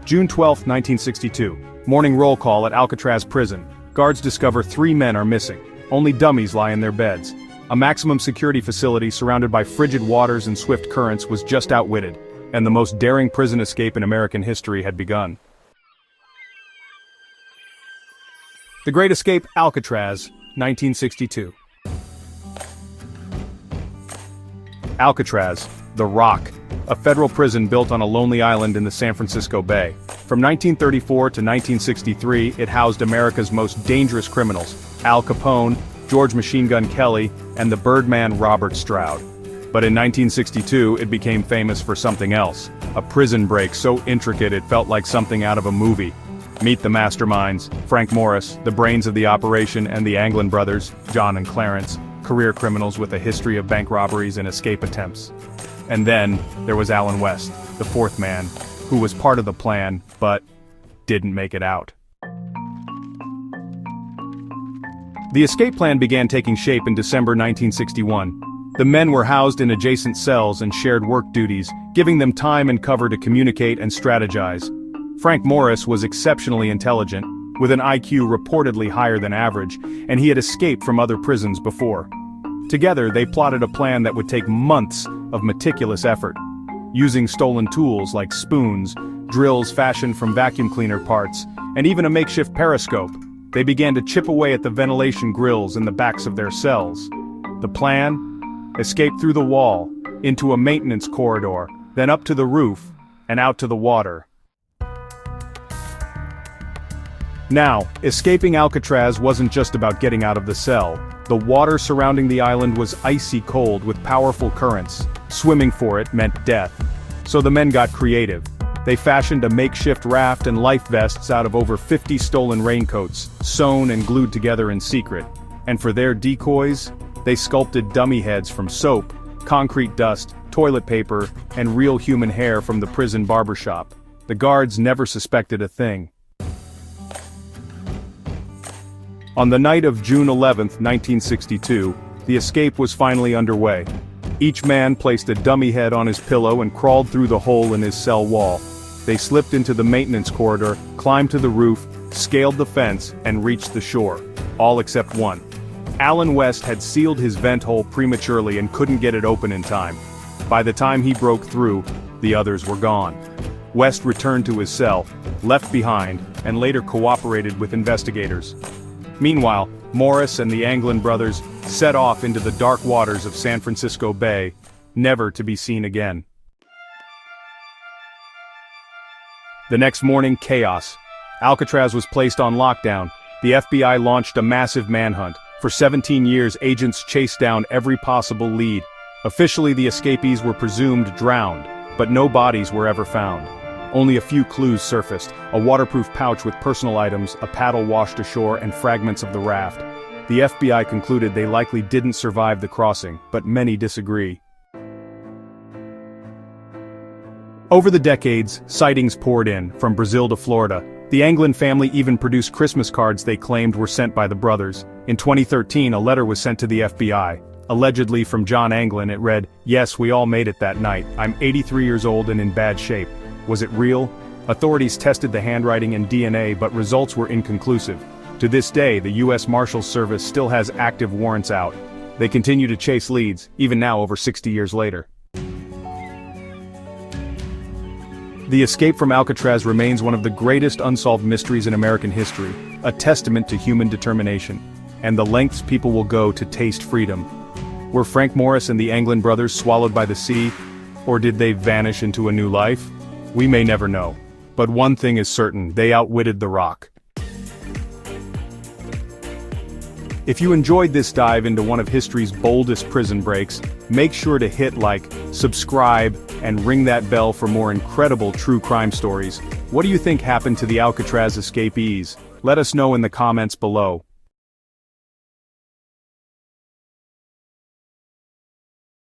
June 12, 1962. Morning roll call at Alcatraz prison. Guards discover 3 men are missing. Only dummies lie in their beds. A maximum security facility surrounded by frigid waters and swift currents was just outwitted, and the most daring prison escape in American history had begun. The Great Escape, Alcatraz, 1962. Alcatraz, the Rock, a federal prison built on a lonely island in the San Francisco Bay. From 1934 to 1963, it housed America's most dangerous criminals, Al Capone, George Machine Gun Kelly, and the Birdman Robert Stroud. But in 1962, it became famous for something else, a prison break so intricate it felt like something out of a movie. Meet the masterminds, Frank Morris, the brains of the operation, and the Anglin brothers, John and Clarence, career criminals with a history of bank robberies and escape attempts. And then, there was Alan West, the 4th man, who was part of the plan, but didn't make it out. The escape plan began taking shape in December 1961. The men were housed in adjacent cells and shared work duties, giving them time and cover to communicate and strategize. Frank Morris was exceptionally intelligent, with an IQ reportedly higher than average, and he had escaped from other prisons before. Together, they plotted a plan that would take months of meticulous effort. Using stolen tools like spoons, drills fashioned from vacuum cleaner parts, and even a makeshift periscope, they began to chip away at the ventilation grills in the backs of their cells. The plan? Escape through the wall, into a maintenance corridor, then up to the roof, and out to the water. Now, escaping Alcatraz wasn't just about getting out of the cell. The water surrounding the island was icy cold with powerful currents. Swimming for it meant death. So the men got creative. They fashioned a makeshift raft and life vests out of over 50 stolen raincoats, sewn and glued together in secret. And for their decoys, they sculpted dummy heads from soap, concrete dust, toilet paper, and real human hair from the prison barbershop. The guards never suspected a thing. On the night of June 11, 1962, the escape was finally underway. Each man placed a dummy head on his pillow and crawled through the hole in his cell wall. They slipped into the maintenance corridor, climbed to the roof, scaled the fence, and reached the shore. All except one. Alan West had sealed his vent hole prematurely and couldn't get it open in time. By the time he broke through, the others were gone. West returned to his cell, left behind, and later cooperated with investigators. Meanwhile, Morris and the Anglin brothers set off into the dark waters of San Francisco Bay, never to be seen again. The next morning, chaos. Alcatraz was placed on lockdown. The FBI launched a massive manhunt. For 17 years, agents chased down every possible lead. Officially, the escapees were presumed drowned, but no bodies were ever found. Only a few clues surfaced: a waterproof pouch with personal items, a paddle washed ashore, and fragments of the raft. The FBI concluded they likely didn't survive the crossing, but many disagree. Over the decades, sightings poured in, from Brazil to Florida. The Anglin family even produced Christmas cards they claimed were sent by the brothers. In 2013, a letter was sent to the FBI. Allegedly from John Anglin, it read, "Yes, we all made it that night. I'm 83 years old and in bad shape." Was it real? Authorities tested the handwriting and DNA, but results were inconclusive. To this day, the U.S. Marshals Service still has active warrants out. They continue to chase leads, even now over 60 years later. The escape from Alcatraz remains one of the greatest unsolved mysteries in American history, a testament to human determination, and the lengths people will go to taste freedom. Were Frank Morris and the Anglin brothers swallowed by the sea, or did they vanish into a new life? We may never know. But one thing is certain, they outwitted the Rock. If you enjoyed this dive into one of history's boldest prison breaks, make sure to hit like, subscribe, and ring that bell for more incredible true crime stories. What do you think happened to the Alcatraz escapees? Let us know in the comments below.